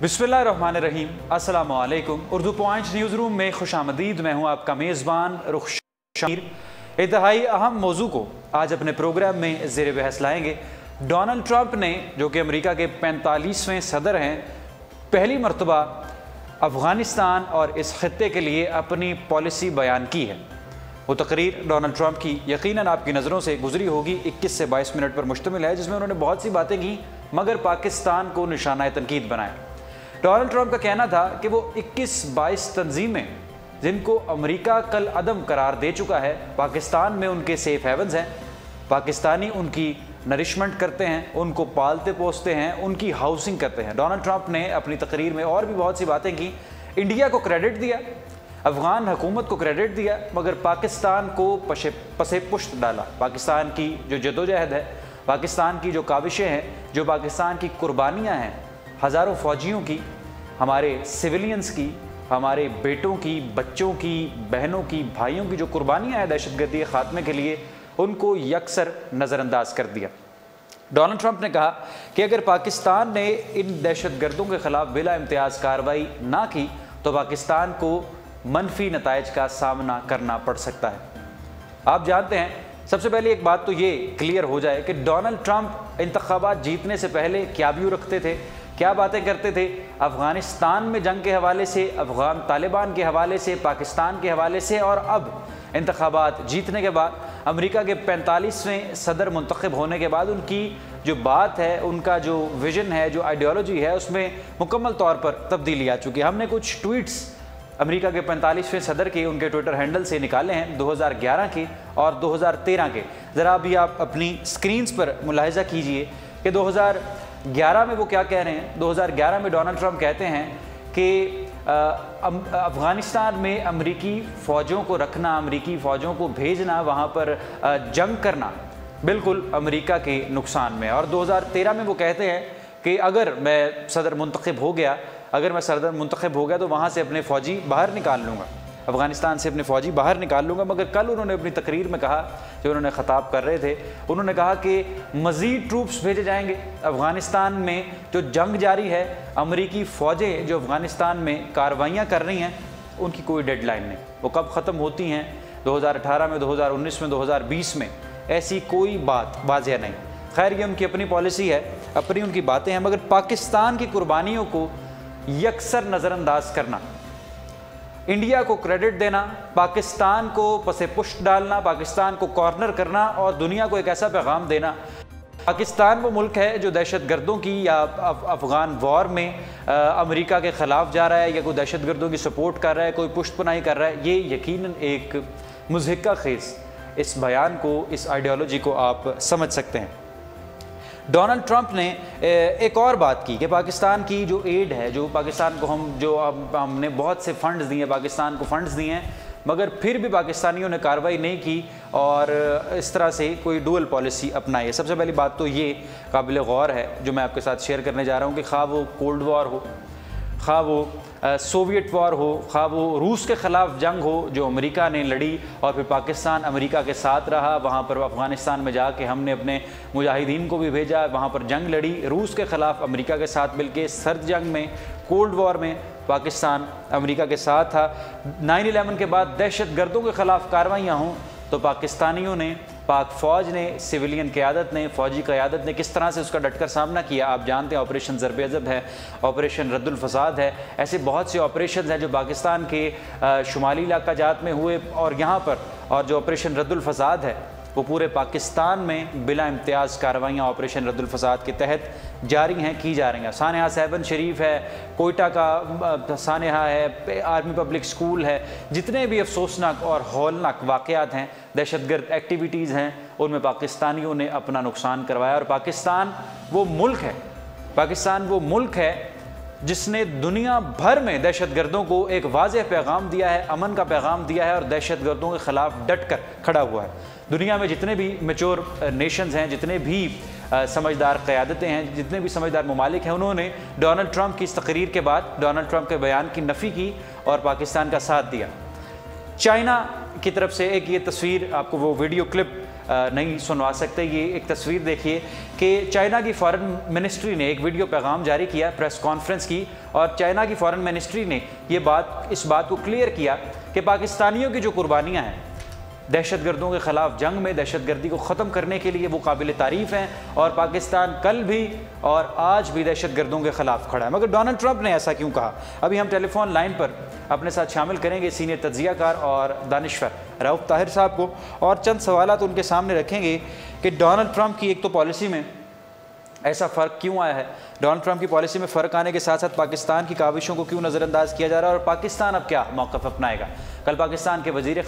बिस्मिल्लाहिर्रहमानिर्रहीम, अस्सलामु अलैकुम। उर्दू पॉइंट न्यूज़ रूम में खुशामदीद। मैं हूँ आपका मेज़बान रखशान। इंतहाई अहम मौजू को आज अपने प्रोग्राम में ज़ेर बहस लाएंगे। डोनाल्ड ट्रंप ने, जो कि अमेरिका के 45वें सदर हैं, पहली मरतबा अफ़गानिस्तान और इस खत्ते के लिए अपनी पॉलिसी बयान की है। वो तकरीर डोनाल्ड ट्रंप की यकीनन आपकी नज़रों से गुजरी होगी, 21 से 22 मिनट पर मुश्तमिल है, जिसमें उन्होंने बहुत सी बातें की मगर पाकिस्तान को निशाना तनकीद बनाया। डोनाल्ड ट्रंप का कहना था कि वो 21-22 तंजीमें जिनको अमेरिका कल अदम करार दे चुका है, पाकिस्तान में उनके सेफ हेवन्स हैं, पाकिस्तानी उनकी नरिशमेंट करते हैं, उनको पालते पोसते हैं, उनकी हाउसिंग करते हैं। डोनाल्ड ट्रंप ने अपनी तकरीर में और भी बहुत सी बातें की। इंडिया को क्रेडिट दिया, अफ़गान हुकूमत को क्रेडिट दिया, मगर पाकिस्तान को पसे पुश्त डाला। पाकिस्तान की जो जदोजहद है, पाकिस्तान की जो काविशें हैं, जो पाकिस्तान की कुर्बानियाँ हैं, हज़ारों फ़ौजियों की, हमारे सिविलियंस की, हमारे बेटों की, बच्चों की, बहनों की, भाइयों की जो कुर्बानियाँ हैं दहशतगर्दी के ख़ात्मे के लिए, उनको यकसर नज़रअंदाज कर दिया। डोनाल्ड ट्रंप ने कहा कि अगर पाकिस्तान ने इन दहशतगर्दों के ख़िलाफ़ बिला इम्तियाज़ कार्रवाई ना की तो पाकिस्तान को मनफी नताइज का सामना करना पड़ सकता है। आप जानते हैं, सबसे पहले एक बात तो ये क्लियर हो जाए कि डोनाल्ड ट्रंप इंतखाबात जीतने से पहले क्या व्यू रखते थे, क्या बातें करते थे अफ़गानिस्तान में जंग के हवाले से, अफ़गान तालिबान के हवाले से, पाकिस्तान के हवाले से, और अब इंतखाबात जीतने के बाद, अमेरिका के 45वें सदर मुंतखब होने के बाद उनकी जो बात है, उनका जो विज़न है, जो आइडियोलॉजी है, उसमें मुकम्मल तौर पर तब्दीली आ चुकी है। हमने कुछ ट्वीट्स अमेरिका के 45वें सदर के उनके ट्विटर हैंडल से निकाले हैं, 2011 के और 2013 के। ज़रा अभी आप अपनी स्क्रीन्स पर मुलाहिज़ा कीजिए कि 2011 में वो क्या कह रहे हैं। 2011 में डोनाल्ड ट्रंप कहते हैं कि अफ़गानिस्तान में अमेरिकी फ़ौजों को रखना, अमेरिकी फ़ौजों को भेजना, वहाँ पर जंग करना बिल्कुल अमेरिका के नुकसान में। और 2013 में वो कहते हैं कि अगर मैं सदर मुंतखब हो गया तो वहाँ से अपने फ़ौजी बाहर निकाल लूँगा, अफ़गानिस्तान से अपने फ़ौजी बाहर निकाल लूँगा। मगर कल उन्होंने अपनी तकरीर में कहा, जो उन्होंने ख़ताब कर रहे थे, उन्होंने कहा कि मज़ीद ट्रूप्स भेजे जाएंगे अफ़गानिस्तान में। जो जंग जारी है, अमेरिकी फ़ौजें जो अफ़गानिस्तान में कार्रवाइयाँ कर रही हैं, उनकी कोई डेडलाइन नहीं, वो कब ख़त्म होती हैं, 2018 में, 2019 में, 2020 में, ऐसी कोई बात वाज़ेह नहीं। खैर, ये उनकी अपनी पॉलिसी है, अपनी उनकी बातें हैं, मगर पाकिस्तान की कुर्बानियों को यकसर नज़रअंदाज करना, इंडिया को क्रेडिट देना, पाकिस्तान को पसे पुश्त डालना, पाकिस्तान को कॉर्नर करना और दुनिया को एक ऐसा पैगाम देना, पाकिस्तान वो मुल्क है जो दहशतगर्दों की या अफ़गान वॉर में अमेरिका के ख़िलाफ़ जा रहा है या कोई दहशतगर्दों की सपोर्ट कर रहा है, कोई पुश्तपनाही कर रहा है। ये यकीनन एक मुज़हिका खेज़ इस बयान को, इस आइडियोलॉजी को आप समझ सकते हैं। डोनाल्ड ट्रंप ने एक और बात की कि पाकिस्तान की जो एड है, जो पाकिस्तान को हमने बहुत से फंड्स दिए, पाकिस्तान को फंड्स दिए हैं, मगर फिर भी पाकिस्तानियों ने कार्रवाई नहीं की और इस तरह से कोई डुअल पॉलिसी अपनाई है। सबसे पहली बात तो ये काबिल गौर है जो मैं आपके साथ शेयर करने जा रहा हूँ कि खा वो कोल्ड वॉर हो, खा वो सोवियत वॉर हो, खा वो रूस के ख़िलाफ़ जंग हो जो अमेरिका ने लड़ी और फिर पाकिस्तान अमेरिका के साथ रहा, वहाँ पर अफ़गानिस्तान में जाके हमने अपने मुजाहिदीन को भी भेजा, वहाँ पर जंग लड़ी रूस के ख़िलाफ़ अमेरिका के साथ मिलके। सर्द जंग में, कोल्ड वॉर में पाकिस्तान अमेरिका के साथ था। 9/11 के बाद दहशतगर्दों के ख़िलाफ़ कार्रवाइयाँ हों तो पाकिस्तानियों ने, पाक फ़ौज ने, सिविलियन क़यादत ने, फ़ौजी क़यादत ने किस तरह से उसका डटकर सामना किया। आप जानते हैं, ऑपरेशन ज़रब-ए-अज़ब है, ऑपरेशन रद्दुल फ़साद है, ऐसे बहुत से ऑपरेशन हैं जो पाकिस्तान के शुमाली इलाका जात में हुए और यहाँ पर, और जो ऑपरेशन रद्दुल फ़साद है वो पूरे पाकिस्तान में बिला इम्तियाज़ कार्रवाइयाँ ऑपरेशन रद्दुल फ़साद के तहत जारी हैं, की जा रही हैं। सानेहा 7 शरीफ है, कोयटा का सानेहा है, आर्मी पब्लिक स्कूल है, जितने भी अफसोसनाक और हौलनाक वाक़यात हैं, दहशतगर्द एक्टिविटीज़ हैं, उनमें पाकिस्तानियों ने अपना नुकसान करवाया। और पाकिस्तान वो मुल्क है जिसने दुनिया भर में दहशतगर्दों को एक वाज़ेह पैगाम दिया है, अमन का पैगाम दिया है और दहशतगर्दों के ख़िलाफ़ डट कर खड़ा हुआ है। दुनिया में जितने भी मैच्योर नेशंस हैं, जितने भी समझदार क़यादतें हैं, जितने भी समझदार ममालिक हैं, उन्होंने डोनाल्ड ट्रंप की इस तकरीर के बाद डोनाल्ड ट्रंप के बयान की नफ़ी की और पाकिस्तान का साथ दिया। चाइना की तरफ से एक ये तस्वीर, आपको वो वीडियो क्लिप नहीं सुनवा सकते, ये एक तस्वीर देखिए कि चाइना की फॉरेन मिनिस्ट्री ने एक वीडियो पैगाम जारी किया प्रेस कॉन्फ्रेंस की, और चाइना की फॉरेन मिनिस्ट्री ने इस बात को क्लियर किया कि पाकिस्तानियों की जो कुर्बानियाँ हैं दहशतगर्दों के ख़िलाफ़ जंग में, दहशतगर्दी को ख़त्म करने के लिए, वो काबिल तारीफ़ हैं, और पाकिस्तान कल भी और आज भी दहशतगर्दों के ख़िलाफ़ खड़ा है। मगर डोनाल्ड ट्रंप ने ऐसा क्यों कहा? अभी हम टेलीफोन लाइन पर अपने साथ शामिल करेंगे सीनियर तज्ज़ियाकार और दानिश्वर रऊफ़ ताहिर साहब को, और चंद सवालात उनके सामने रखेंगे कि डोनाल्ड ट्रंप की एक तो पॉलिसी में ऐसा फ़र्क क्यों आया है, डोनाल्ड ट्रंप की पॉलिसी में फ़र्क आने के साथ साथ पाकिस्तान की काविशों को क्यों नज़रअंदाज किया जा रहा है, और पाकिस्तान अब क्या मौक़िफ़ अपनाएगा। कल पाकिस्तान के वज़ीर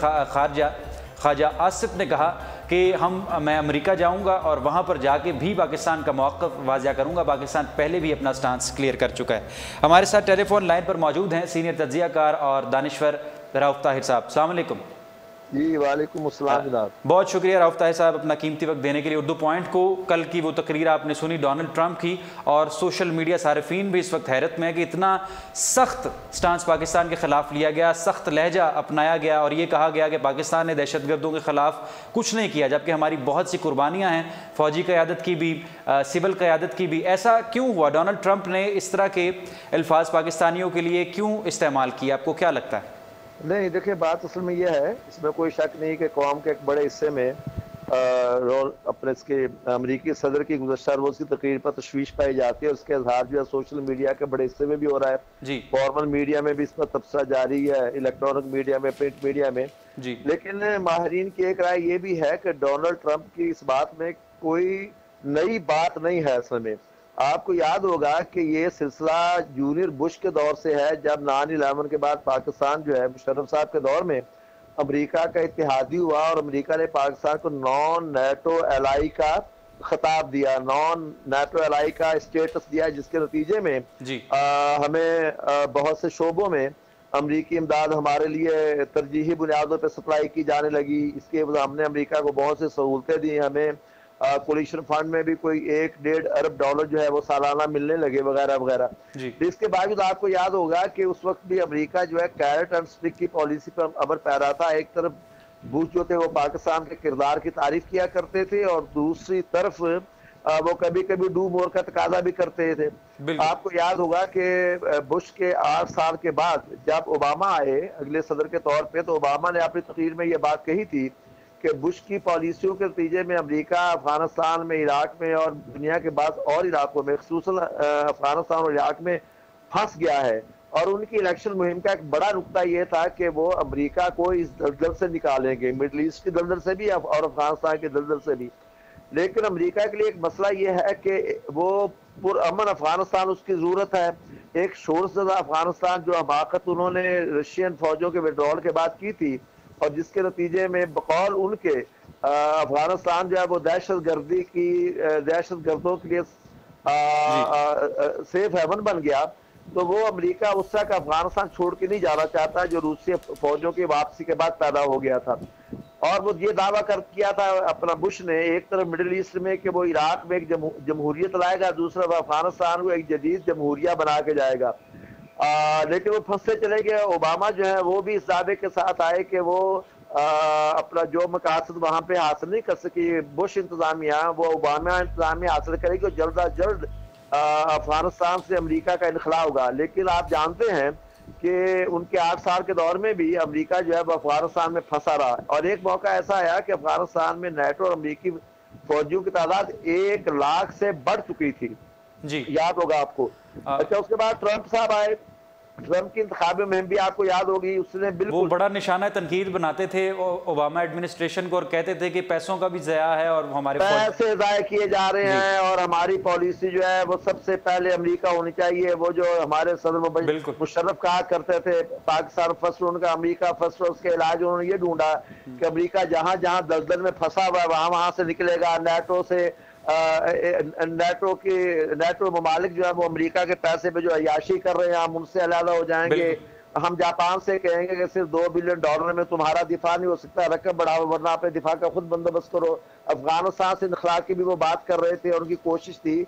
ख़ारजा आसिफ ने कहा कि मैं अमेरिका जाऊंगा और वहां पर जाके भी पाकिस्तान का मौक़िफ़ वाज़िया करूंगा। पाकिस्तान पहले भी अपना स्टांस क्लियर कर चुका है। हमारे साथ टेलीफोन लाइन पर मौजूद हैं सीनियर तज्ज़ियाकार और दानिश्वर रऊफ़ ताहिर साहब। अस्सलाम वालेकुम। जी वालेकुम अस्सलाम जनाब। बहुत शुक्रिया रऊफ़ ताहिर साहब अपना कीमती वक्त देने के लिए। उर्दू पॉइंट को कल की वो तकरीर आपने सुनी डोनाल्ड ट्रंप की, और सोशल मीडिया सारिफीन भी इस वक्त हैरत में है कि इतना सख्त स्टांस पाकिस्तान के ख़िलाफ़ लिया गया, सख्त लहजा अपनाया गया, और ये कहा गया कि पाकिस्तान ने दहशतगर्दों के ख़िलाफ़ कुछ नहीं किया, जबकि हमारी बहुत सी कुर्बानियाँ हैं, फ़ौजी क़यादत की भी, सिविल क़यादत की भी। ऐसा क्यों हुआ? डोनाल्ड ट्रंप ने इस तरह के अल्फाज पाकिस्तानियों के लिए क्यों इस्तेमाल किया? आपको क्या लगता है? नहीं देखिए, बात असल में यह है, इसमें कोई शक नहीं कि कौम के एक बड़े हिस्से में अपने इसके अमरीकी सदर की गुज़श्ता रोज़ की तकरीर पर तशवीश पाई जाती है, उसके इजहार जो है सोशल मीडिया के बड़े हिस्से में भी हो रहा है, फॉर्मल मीडिया में भी इस पर तबसरा जारी है, इलेक्ट्रॉनिक मीडिया में, प्रिंट मीडिया में जी। लेकिन माहिरीन की एक राय ये भी है कि डोनाल्ड ट्रंप की इस बात में कोई नई बात नहीं है। असल में आपको याद होगा कि ये सिलसिला जूनियर बुश के दौर से है, जब 9/11 के बाद पाकिस्तान जो है मुशर्रफ साहब के दौर में अमेरिका का इत्तेहादी हुआ, और अमेरिका ने पाकिस्तान को नॉन नेटो एलाई का खिताब दिया, नॉन नेटो एलाई का स्टेटस दिया, जिसके नतीजे में हमें बहुत से शोबों में अमरीकी इमदाद हमारे लिए तरजीही बुनियादों पर सप्लाई की जाने लगी। इसके हमने अमेरिका को बहुत सी सहूलतें दी, हमें कोलिशन फंड में भी कोई 1-1.5 अरब डॉलर जो है वो सालाना मिलने लगे वगैरह वगैरह। इसके बावजूद आपको याद होगा कि उस वक्त भी अमेरिका जो है कैरेट एंड स्टिक की पॉलिसी पर अमल पैरा था। एक तरफ बुश जो थे वो पाकिस्तान के किरदार की तारीफ किया करते थे, और दूसरी तरफ वो कभी कभी डू मोर का तकाजा भी करते थे। आपको याद होगा कि बुश के 8 साल के बाद जब ओबामा आए अगले सदर के तौर पे, तो ओबामा ने अपनी तकरीर में ये बात कही थी कि बुश की पॉलिसियों के नतीजे में अमेरिका अफगानिस्तान में, इराक में और दुनिया के बाद और इलाकों में, खुसूसन अफगानिस्तान और इराक में फंस गया है। और उनकी इलेक्शन मुहिम का एक बड़ा नुकता ये था कि वो अमेरिका को इस दलदल से निकालेंगे, मिडल ईस्ट की दलदल से भी और अफगानिस्तान की दलदल से भी। लेकिन अमेरिका के लिए एक मसला ये है कि वो पुरअमन अफगानिस्तान उसकी जरूरत है। एक शोरज़दा अफगानिस्तान जो हमाकत उन्होंने रशियन फौजों के विड्रॉल के बाद की थी, और जिसके नतीजे में बकौल उनके अफगानिस्तान जो है वो दहशतगर्दों के लिए सेफ हेवन बन गया, तो वो अमेरिका उस तक अफगानिस्तान छोड़ के नहीं जाना चाहता जो रूसी फौजों की वापसी के बाद पैदा हो गया था। और वो ये दावा किया था अपना बुश ने, एक तरफ मिडिल ईस्ट में कि वो इराक में एक जमहूरियत लाएगा, दूसरा अफगानिस्तान को एक जदीद जमहूरिया बना के जाएगा। लेकिन वो फंसते चले गए। ओबामा जो है वो भी इस दावे के साथ आए कि वो अपना जो मकासद वहां पे हासिल नहीं कर सकी बुश इंतजामिया, वो ओबामा इंतजामिया हासिल करेगी और जल्द अज जल्द अफगानिस्तान से अमेरिका का इनखला होगा। लेकिन आप जानते हैं कि उनके 8 साल के दौर में भी अमेरिका जो है वो अफगानिस्तान में फंसा रहा, और एक मौका ऐसा आया कि अफगानिस्तान में नेटो और अमेरिकी फौजियों की तादाद 1 लाख से बढ़ चुकी थी जी, याद होगा आपको। अच्छा, उसके बाद ट्रंप साहब आए, ट्रंप की इंतखाबी मुहिम भी आपको याद होगी, उसने बिल्कुल वो बड़ा निशाना तनकीद बनाते थे ओबामा एडमिनिस्ट्रेशन को, और कहते थे कि पैसों का भी ज़या है और हमारे पैसे ज़ाया किए जा रहे हैं, और हमारी पॉलिसी जो है वो सबसे पहले अमेरिका होनी चाहिए। वो जो हमारे सदर मुशर्रफ कहा करते थे पाकिस्तान फर्स्ट, उनका अमेरिका फर्स्ट, उसके इलाज उन्होंने ये ढूंढा कि अमेरिका जहां जहां दलदल में फंसा हुआ है वहां से निकलेगा। नेटो से नेटो ममालिक जो है वो अमेरिका के पैसे पे जो अयाशी कर रहे हैं, हम उनसे अलग हो जाएंगे। हम जापान से कहेंगे कि सिर्फ $2 बिलियन में तुम्हारा दिफा नहीं हो सकता, रकम बढ़ाओ वरना अपने दिफा का खुद बंदोबस्त करो। अफगानिस्तान से इनखला की भी वो बात कर रहे थे, और उनकी कोशिश थी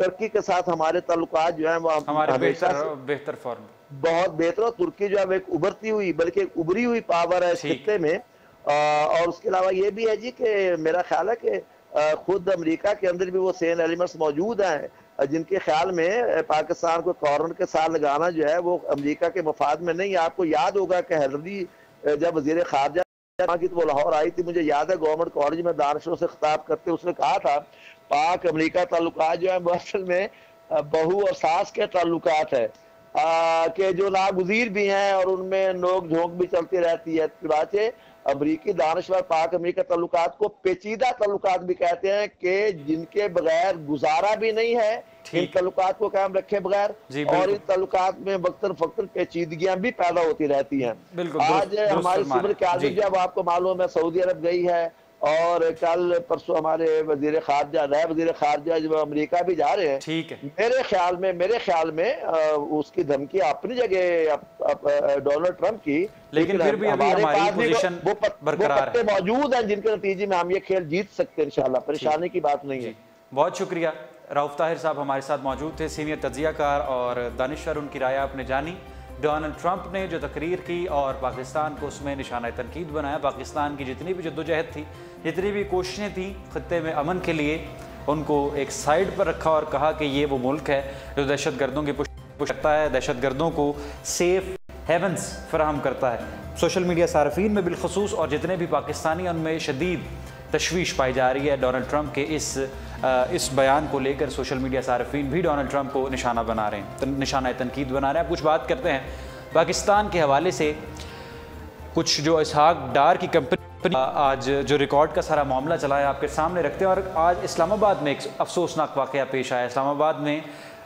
तुर्की के साथ हमारे ताल्लुकात जो हैं वो हमारे हमेशा बेहतर फॉर्म, बहुत बेहतर। और तुर्की जो है एक उभरती हुई बल्कि एक उभरी हुई पावर है इस खित्ते में। और उसके अलावा ये भी है जी कि मेरा ख्याल है कि खुद अमेरिका के अंदर भी वो सेम एलिमेंट्स मौजूद हैं जिनके ख्याल में पाकिस्तान को कॉर्नर के साथ लगाना जो है वो अमेरिका के मफाद में नहीं। आपको याद होगा कि हरदी जब वजीर खारजा की तो वो लाहौर आई थी, मुझे याद है गवर्नमेंट कॉलेज में दानिशों से खिताब करते उसने कहा था पाक अमेरिका ताल्लुकात जो है वो असल में बहू और सास के ताल्लुकात है कि जो नागुज़ीर भी हैं और उनमें नोक झोंक भी चलती रहती है। चुनाचे अमरीकी दानिशवर पाक अमेरिका ताल्लुकात को पेचीदा ताल्लुकात भी कहते हैं कि जिनके बगैर गुजारा भी नहीं है, इन ताल्लुकात को कायम रखे बगैर, और इन ताल्लुकात में वक्तन फक्तन पेचीदगियां भी पैदा होती रहती हैं। आज हमारी सिविल क़यादत जब आपको मालूम है सऊदी अरब गई है और कल परसों हमारे वजीर खारजा नए वजीर खारजा जो अमेरिका भी जा रहे हैं। ठीक है, मेरे ख्याल में उसकी धमकी अपनी जगह डोनाल्ड ट्रम्प की, लेकिन फिर भी हमारी पोजीशन बरकरार है, मौजूद हैं जिनके नतीजे में हम ये खेल जीत सकते हैं इंशाल्लाह। परेशानी की बात नहीं है। बहुत शुक्रिया। रऊफ ताहिर साहब हमारे साथ मौजूद थे, सीनियर तज्जियाकार और दानिशवर। उनकी राय आपने जानी। डोनाल्ड ट्रंप ने जो तकरीर की और पाकिस्तान को उसमें निशाना तनकीद बनाया, पाकिस्तान की जितनी भी जद्दोजहद थी, जितनी भी कोशिशें थी खत्ते में अमन के लिए, उनको एक साइड पर रखा और कहा कि ये वो मुल्क है जो दहशतगर्दों की पुष्ट करता है, दहशतगर्दों को सेफ हेवन्स फराहम करता है। सोशल मीडिया सार्फिन में बिलखसूस और जितने भी पाकिस्तानी उनमें शदीद तशवीश पाई जा रही है डोनाल्ड ट्रंप के इस बयान को लेकर। सोशल मीडिया सार्फिन भी डोनाल्ड ट्रंप को निशाना बना रहे हैं, निशाना तनकीद बना रहे हैं। कुछ बात करते हैं पाकिस्तान के हवाले से। कुछ जो इसहाक डार की कंपनी आज जो रिकॉर्ड का सारा मामला चला है आपके सामने रखते हैं। और आज इस्लामाबाद में एक अफसोसनाक वाक़या पेश आया। इस्लामाबाद में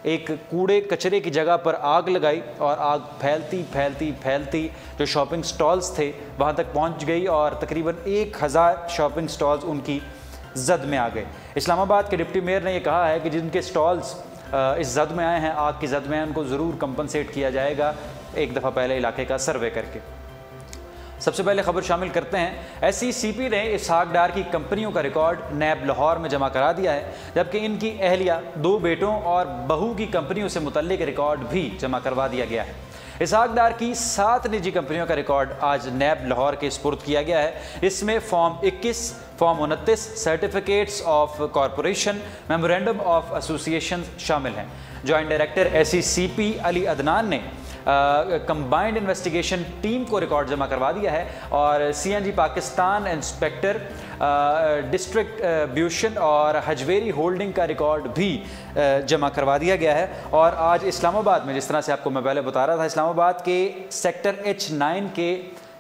एक कूड़े कचरे की जगह पर आग लगाई और आग फैलती जो शॉपिंग स्टॉल्स थे वहाँ तक पहुँच गई और तकरीबन 1000 शॉपिंग स्टॉल्स उनकी जद में आ गए। इस्लामाबाद के डिप्टी मेयर ने यह कहा है कि जिनके स्टॉल्स इस जद में आए हैं, आग की जद में आए, उनको ज़रूर कंपनसेट किया जाएगा एक दफ़ा पहले इलाके का सर्वे करके। सबसे पहले खबर शामिल करते हैं। SECP ने इसहाक डार की कंपनियों का रिकॉर्ड नैब लाहौर में जमा करा दिया है, जबकि इनकी अहलिया, 2 बेटों और बहू की कंपनियों से मुतल्लिक रिकॉर्ड भी जमा करवा दिया गया है। इसहाक डार की 7 निजी कंपनियों का रिकॉर्ड आज नैब लाहौर के सुपुर्द किया गया है। इसमें form 21, form 29, certificates of corporation, memorandum of association शामिल हैं। Joint director SECP Ali Adnan ने कंबाइंड इन्वेस्टिगेशन टीम को रिकॉर्ड जमा करवा दिया है और CNG पाकिस्तान इंस्पेक्टर डिस्ट्रिक्ट ब्यूशन और हजवेरी होल्डिंग का रिकॉर्ड भी जमा करवा दिया गया है। और आज इस्लामाबाद में, जिस तरह से आपको मैं पहले बता रहा था, इस्लामाबाद के सेक्टर H9 के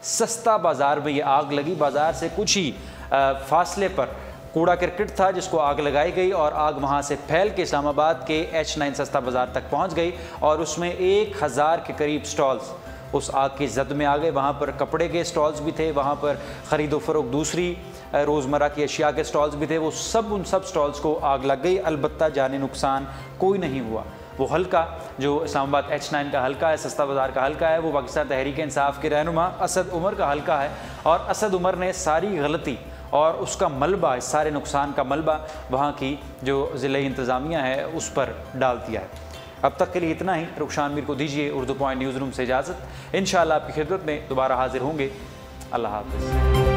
सस्ता बाज़ार में ये आग लगी। बाज़ार से कुछ ही फासले पर कूड़ा क्रिकेट था जिसको आग लगाई गई और आग वहाँ से फैल के इस्लामाबाद के H9 सस्ता बाज़ार तक पहुँच गई और उसमें 1000 के करीब स्टॉल्स उस आग की जद में आ गए। वहाँ पर कपड़े के स्टॉल्स भी थे, वहाँ पर ख़रीदो फ़रोख्त दूसरी रोज़मर्रा की अशिया के स्टॉल्स भी थे। वो उन सब स्टॉल्स को आग लग गई। अलबत्ता जानी नुकसान कोई नहीं हुआ। वो हल्का जो इस्लामाबाद H9 का हल्का है, सस्ता बाज़ार का हल्का है, वो पाकिस्तान तहरीक इंसाफ के रहनुमा असद उमर का हल्का है और असद उमर ने सारी गलती और उसका मलबा, इस सारे नुकसान का मलबा वहाँ की जो ज़िला इंतज़ामिया है उस पर डाल दिया है। अब तक के लिए इतना ही। रखशान मीर को दीजिए उर्दू पॉइंट न्यूज़ रूम से इजाज़त। इंशाअल्लाह आपकी खिदमत में दोबारा हाजिर होंगे। अल्लाह हाफ़िज़।